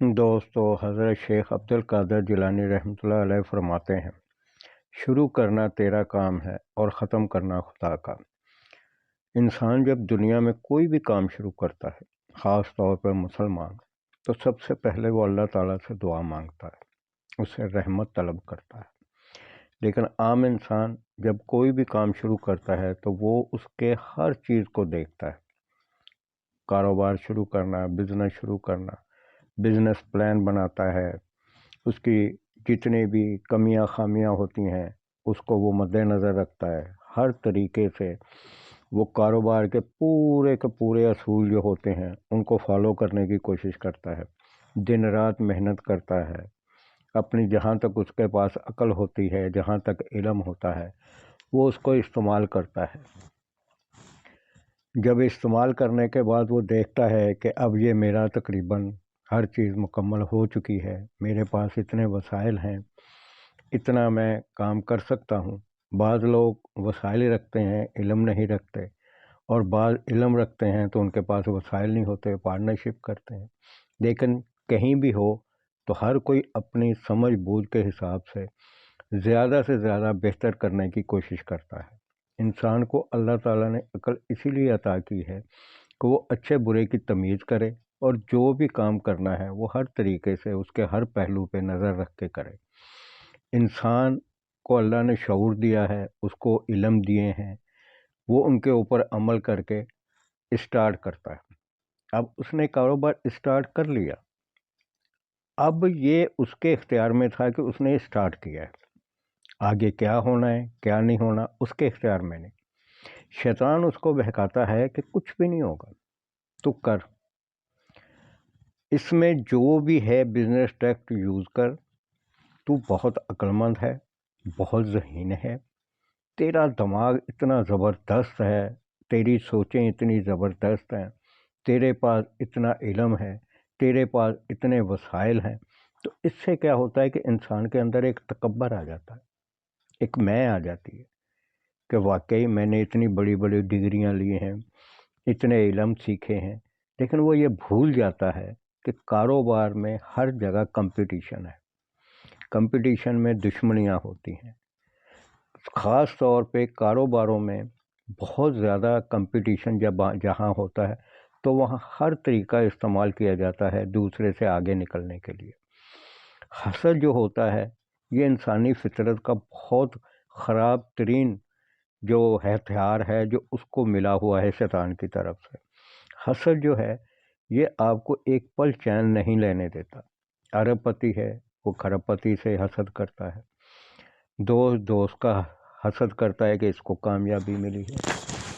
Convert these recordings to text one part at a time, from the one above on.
دوستو حضرت شیخ عبد القادر جیلانی رحمۃ اللہ علیہ فرماتے ہیں، شروع کرنا تیرا کام ہے اور ختم کرنا خدا کا۔ انسان جب دنیا میں کوئی بھی کام شروع کرتا ہے، خاص طور پر مسلمان، تو سب سے پہلے وہ اللہ تعالیٰ سے دعا مانگتا ہے، اس سے رحمت طلب کرتا ہے۔ لیکن عام انسان جب کوئی بھی کام شروع کرتا ہے تو وہ اس کے ہر چیز کو دیکھتا ہے۔ کاروبار شروع کرنا، بزنس شروع کرنا، بزنس پلان بناتا ہے، اس کی جتنی بھی کمیاں خامیاں ہوتی ہیں اس کو وہ مد نظر رکھتا ہے۔ ہر طریقے سے وہ کاروبار کے پورے اصول جو ہوتے ہیں ان کو فالو کرنے کی کوشش کرتا ہے، دن رات محنت کرتا ہے، اپنی جہاں تک اس کے پاس عقل ہوتی ہے، جہاں تک علم ہوتا ہے وہ اس کو استعمال کرتا ہے۔ جب استعمال کرنے کے بعد وہ دیکھتا ہے کہ اب یہ میرا تقریباً ہر چیز مکمل ہو چکی ہے، میرے پاس اتنے وسائل ہیں، اتنا میں کام کر سکتا ہوں۔ بعض لوگ وسائل رکھتے ہیں، علم نہیں رکھتے، اور بعض علم رکھتے ہیں تو ان کے پاس وسائل نہیں ہوتے، پارٹنرشپ کرتے ہیں۔ لیکن کہیں بھی ہو تو ہر کوئی اپنی سمجھ بوجھ کے حساب سے زیادہ بہتر کرنے کی کوشش کرتا ہے۔ انسان کو اللہ تعالیٰ نے عقل اسی لیے عطا کی ہے کہ وہ اچھے برے کی تمیز کرے، اور جو بھی کام کرنا ہے وہ ہر طریقے سے اس کے ہر پہلو پہ نظر رکھ کے کرے۔ انسان کو اللہ نے شعور دیا ہے، اس کو علم دیے ہیں، وہ ان کے اوپر عمل کر کے اسٹارٹ کرتا ہے۔ اب اس نے کاروبار اسٹارٹ کر لیا، اب یہ اس کے اختیار میں تھا کہ اس نے اسٹارٹ کیا ہے، آگے کیا ہونا ہے کیا نہیں ہونا اس کے اختیار میں نہیں۔ شیطان اس کو بہکاتا ہے کہ کچھ بھی نہیں ہوگا، تو کر، اس میں جو بھی ہے بزنس ٹیکٹ یوز کر، تو بہت عقل مند ہے، بہت ذہین ہے، تیرا دماغ اتنا زبردست ہے، تیری سوچیں اتنی زبردست ہیں، تیرے پاس اتنا علم ہے، تیرے پاس اتنے وسائل ہیں۔ تو اس سے کیا ہوتا ہے کہ انسان کے اندر ایک تکبر آ جاتا ہے، ایک میں آ جاتی ہے کہ واقعی میں نے اتنی بڑی بڑی ڈگریاں لی ہیں، اتنے علم سیکھے ہیں، لیکن وہ یہ بھول جاتا ہے کہ کاروبار میں ہر جگہ کمپٹیشن ہے، کمپٹیشن میں دشمنیاں ہوتی ہیں۔ خاص طور پہ کاروباروں میں بہت زیادہ کمپٹیشن جہاں ہوتا ہے تو وہاں ہر طریقہ استعمال کیا جاتا ہے دوسرے سے آگے نکلنے کے لیے۔ حسد جو ہوتا ہے یہ انسانی فطرت کا بہت خراب ترین جو ہتھیار ہے جو اس کو ملا ہوا ہے شیطان کی طرف سے۔ حسد جو ہے یہ آپ کو ایک پل چین نہیں لینے دیتا۔ ارب پتی ہے وہ کھرب پتی سے حسد کرتا ہے، دوست کا حسد کرتا ہے کہ اس کو کامیابی ملی ہے۔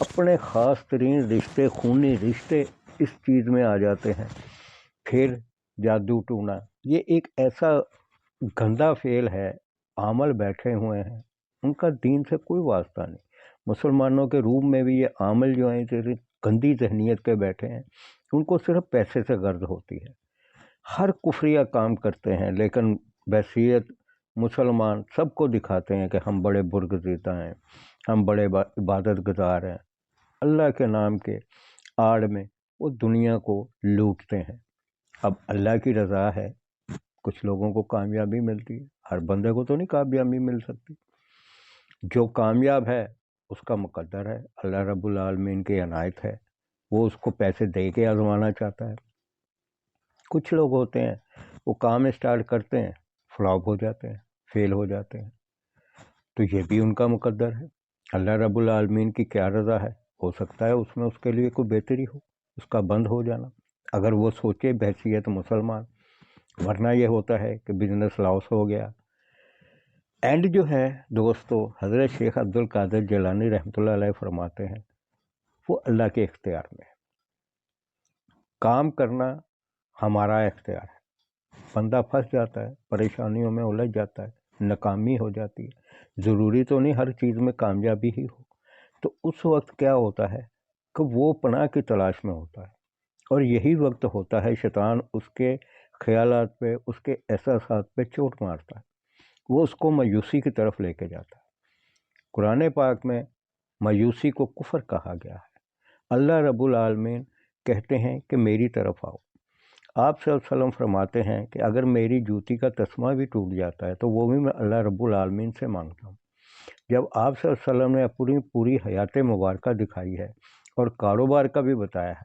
اپنے خاص ترین رشتے، خونی رشتے اس چیز میں آ جاتے ہیں۔ پھر جادو ٹونا، یہ ایک ایسا گندا فعل ہے، عامل بیٹھے ہوئے ہیں ان کا دین سے کوئی واسطہ نہیں۔ مسلمانوں کے روم میں بھی یہ عامل جو ہیں گندی ذہنیت کے بیٹھے ہیں، ان کو صرف پیسے سے غرض ہوتی ہے، ہر کفریہ کام کرتے ہیں، لیکن بحیثیت مسلمان سب کو دکھاتے ہیں کہ ہم بڑے برگزیدہ ہیں، ہم بڑے عبادت گزار ہیں۔ اللہ کے نام کے آڑ میں وہ دنیا کو لوٹتے ہیں۔ اب اللہ کی رضا ہے، کچھ لوگوں کو کامیابی ملتی ہے، ہر بندے کو تو نہیں کامیابی مل سکتی۔ جو کامیاب ہے اس کا مقدر ہے، اللہ رب العالمین کی عنایت ہے، وہ اس کو پیسے دے کے آزمانا چاہتا ہے۔ کچھ لوگ ہوتے ہیں وہ کام اسٹارٹ کرتے ہیں، فلاپ ہو جاتے ہیں، فیل ہو جاتے ہیں، تو یہ بھی ان کا مقدر ہے۔ اللہ رب العالمین کی کیا رضا ہے، ہو سکتا ہے اس میں اس کے لیے کوئی بہتری ہو، اس کا بند ہو جانا اگر وہ سوچے بحیثیت مسلمان، ورنہ یہ ہوتا ہے کہ بزنس لاس ہو گیا۔ اینڈ جو ہے دوستو، حضرت شیخ عبد القادر جیلانی رحمۃ اللہ علیہ فرماتے ہیں وہ اللہ کے اختیار میں ہے، کام کرنا ہمارا اختیار ہے۔ بندہ پھنس جاتا ہے، پریشانیوں میں الجھ جاتا ہے، ناکامی ہو جاتی ہے، ضروری تو نہیں ہر چیز میں کامیابی ہی ہو، تو اس وقت کیا ہوتا ہے کہ وہ پناہ کی تلاش میں ہوتا ہے، اور یہی وقت ہوتا ہے شیطان اس کے خیالات پہ، اس کے احساسات پہ چوٹ مارتا ہے، وہ اس کو مایوسی کی طرف لے کے جاتا ہے۔ قرآن پاک میں مایوسی کو کفر کہا گیا ہے۔ اللہ رب العالمین کہتے ہیں کہ میری طرف آؤ، آپ صلی اللہ علیہ وسلم فرماتے ہیں کہ اگر میری جوتی کا تسمہ بھی ٹوٹ جاتا ہے تو وہ بھی میں اللہ رب العالمین سے مانگتا ہوں۔ جب آپ صلی اللہ علیہ وسلم نے اپنی پوری حیات مبارکہ دکھائی ہے اور کاروبار کا بھی بتایا ہے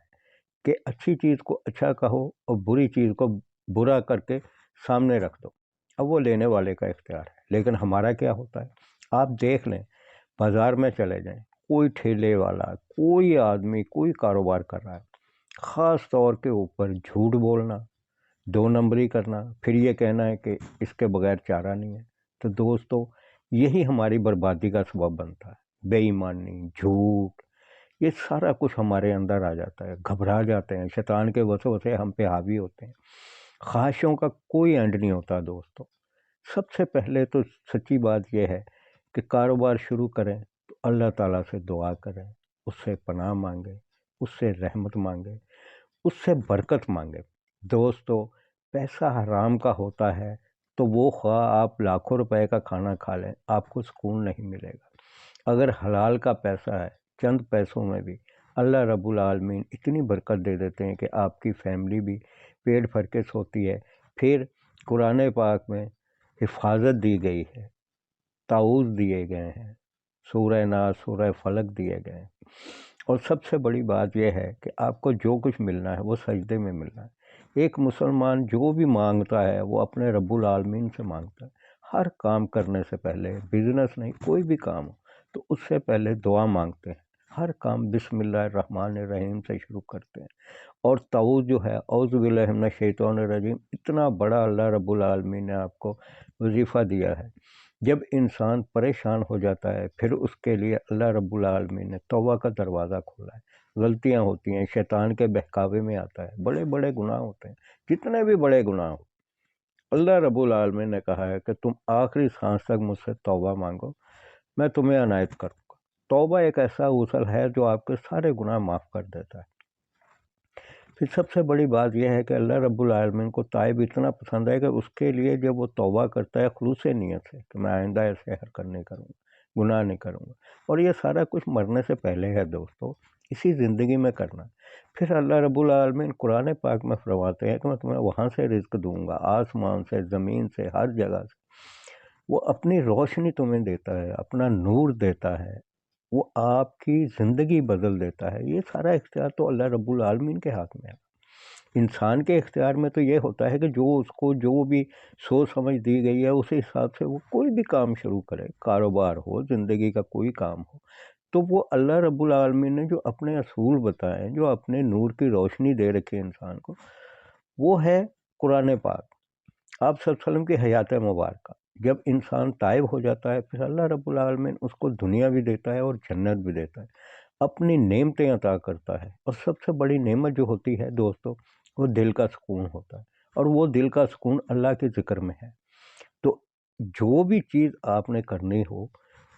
کہ اچھی چیز کو اچھا کہو اور بری چیز کو برا کر کے سامنے رکھ دو، اب وہ لینے والے کا اختیار ہے۔ لیکن ہمارا کیا ہوتا ہے، آپ دیکھ لیں، بازار میں چلے جائیں، کوئی ٹھیلے والا، کوئی آدمی کوئی کاروبار کر رہا ہے، خاص طور کے اوپر جھوٹ بولنا، دو نمبری کرنا، پھر یہ کہنا ہے کہ اس کے بغیر چارہ نہیں ہے۔ تو دوستو، یہی ہماری بربادی کا سبب بنتا ہے، بے ایمانی، جھوٹ، یہ سارا کچھ ہمارے اندر آ جاتا ہے، گھبرا جاتے ہیں، شیطان کے وسوسے ہم پہ حاوی ہوتے ہیں، خواہشوں کا کوئی اینڈ نہیں ہوتا دوستو۔ سب سے پہلے تو سچی بات یہ ہے کہ کاروبار شروع کریں تو اللہ تعالیٰ سے دعا کریں، اس سے پناہ مانگیں، اس سے رحمت مانگیں، اس سے برکت مانگیں۔ دوستو، پیسہ حرام کا ہوتا ہے تو وہ خواہ آپ لاکھوں روپے کا کھانا کھا لیں، آپ کو سکون نہیں ملے گا۔ اگر حلال کا پیسہ ہے، چند پیسوں میں بھی اللہ رب العالمین اتنی برکت دے دیتے ہیں کہ آپ کی فیملی بھی پیٹ بھر کے سوتی ہے۔ پھر قرآن پاک میں حفاظت دی گئی ہے، تعوذ دیے گئے ہیں، سورہ ناس، سورہ فلق دیے گئے ہیں، اور سب سے بڑی بات یہ ہے کہ آپ کو جو کچھ ملنا ہے وہ سجدے میں ملنا ہے۔ ایک مسلمان جو بھی مانگتا ہے وہ اپنے رب العالمین سے مانگتا ہے۔ ہر کام کرنے سے پہلے، بزنس نہیں، کوئی بھی کام ہو تو اس سے پہلے دعا مانگتے ہیں۔ ہر کام بسم اللہ الرحمن الرحیم سے شروع کرتے ہیں، اور تعوذ جو ہے، اعوذ باللہ من الشیطان الرجیم، اتنا بڑا اللہ رب العالمین نے آپ کو وظیفہ دیا ہے۔ جب انسان پریشان ہو جاتا ہے پھر اس کے لیے اللہ رب العالمین نے توبہ کا دروازہ کھولا ہے۔ غلطیاں ہوتی ہیں، شیطان کے بہکاوے میں آتا ہے، بڑے بڑے گناہ ہوتے ہیں، جتنے بھی بڑے گناہ ہو، اللہ رب العالمین نے کہا ہے کہ تم آخری سانس تک مجھ سے توبہ مانگو، میں تمہیں عنایت کروں گا۔ توبہ ایک ایسا غسل ہے جو آپ کے سارے گناہ معاف کر دیتا ہے۔ پھر سب سے بڑی بات یہ ہے کہ اللہ رب العالمین کو تائب اتنا پسند ہے کہ اس کے لیے جب وہ توبہ کرتا ہے خلوص نیت سے کہ میں آئندہ ایسے حرکت نہیں کروں گا، گناہ نہیں کروں گا، اور یہ سارا کچھ مرنے سے پہلے ہے دوستو، اسی زندگی میں کرنا۔ پھر اللہ رب العالمین قرآن پاک میں فرماتے ہیں کہ میں تمہیں وہاں سے رزق دوں گا، آسمان سے، زمین سے، ہر جگہ سے۔ وہ اپنی روشنی تمہیں دیتا ہے، اپنا نور دیتا ہے، وہ آپ کی زندگی بدل دیتا ہے۔ یہ سارا اختیار تو اللہ رب العالمین کے ہاتھ میں ہے۔ انسان کے اختیار میں تو یہ ہوتا ہے کہ جو اس کو جو بھی سوچ سمجھ دی گئی ہے اسی حساب سے وہ کوئی بھی کام شروع کرے، کاروبار ہو، زندگی کا کوئی کام ہو، تو وہ اللہ رب العالمین نے جو اپنے اصول بتائے، جو اپنے نور کی روشنی دے رکھی ہے انسان کو، وہ ہے قرآن پاک، آپ صلی اللہ علیہ وسلم کی حیات مبارکہ۔ جب انسان تائب ہو جاتا ہے پھر اللہ رب العالمین اس کو دنیا بھی دیتا ہے اور جنت بھی دیتا ہے، اپنی نعمتیں عطا کرتا ہے، اور سب سے بڑی نعمت جو ہوتی ہے دوستو، وہ دل کا سکون ہوتا ہے، اور وہ دل کا سکون اللہ کے ذکر میں ہے۔ تو جو بھی چیز آپ نے کرنی ہو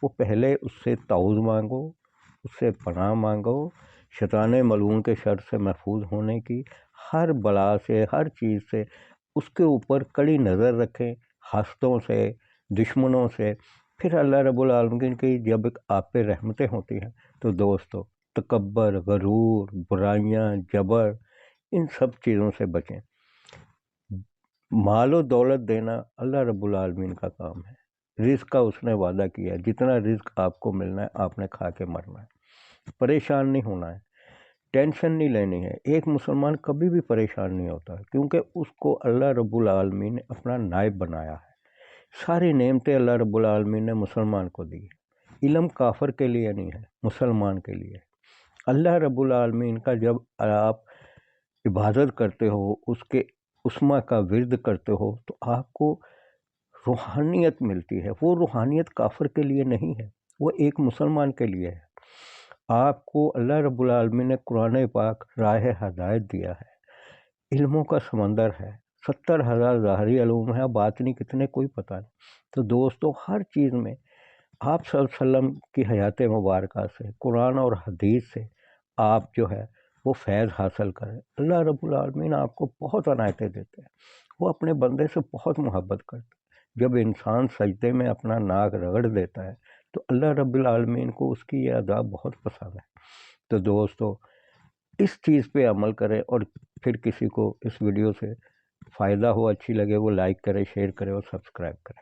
وہ پہلے اس سے تعوذ مانگو، اس سے پناہ مانگو، شیطان ملعون کے شر سے محفوظ ہونے کی، ہر بلا سے، ہر چیز سے اس کے اوپر کڑی نظر رکھیں، حسدوں سے، دشمنوں سے۔ پھر اللہ رب العالمین کی جب آپ پہ رحمتیں ہوتی ہیں تو دوستو، تکبر، غرور، برائیاں، جبر، ان سب چیزوں سے بچیں۔ مال و دولت دینا اللہ رب العالمین کا کام ہے، رزق کا اس نے وعدہ کیا، جتنا رزق آپ کو ملنا ہے آپ نے کھا کے مرنا ہے، پریشان نہیں ہونا ہے، ٹینشن نہیں لینی ہے۔ ایک مسلمان کبھی بھی پریشان نہیں ہوتا کیونکہ اس کو اللہ رب العالمین نے اپنا نائب بنایا ہے۔ ساری نعمتیں اللہ رب العالمین نے مسلمان کو دی ہے، علم کافر کے لیے نہیں ہے، مسلمان کے لیے ہے۔ اللہ رب العالمین کا جب آپ عبادت کرتے ہو، اس کے اسما کا ورد کرتے ہو تو آپ کو روحانیت ملتی ہے، وہ روحانیت کافر کے لیے نہیں ہے، وہ ایک مسلمان کے لیے ہے۔ آپ کو اللہ رب العالمین نے قرآن پاک راہ ہدایت دیا ہے، علموں کا سمندر ہے، 70,000 ظاہری علوم ہے، باطنی کتنے کوئی پتہ نہیں۔ تو دوستو، ہر چیز میں آپ صلی اللہ علیہ وسلم کی حیات مبارکہ سے، قرآن اور حدیث سے آپ جو ہے وہ فیض حاصل کریں۔ اللہ رب العالمین آپ کو بہت عنایتیں دیتے ہیں، وہ اپنے بندے سے بہت محبت کرتے ہیں۔ جب انسان سجدے میں اپنا ناک رگڑ دیتا ہے تو اللہ رب العالمین کو اس کی یہ ادا بہت پسند ہے۔ تو دوستو، اس چیز پہ عمل کریں، اور پھر کسی کو اس ویڈیو سے فائدہ ہو، اچھی لگے، وہ لائک کرے، شیئر کرے اور سبسکرائب کرے۔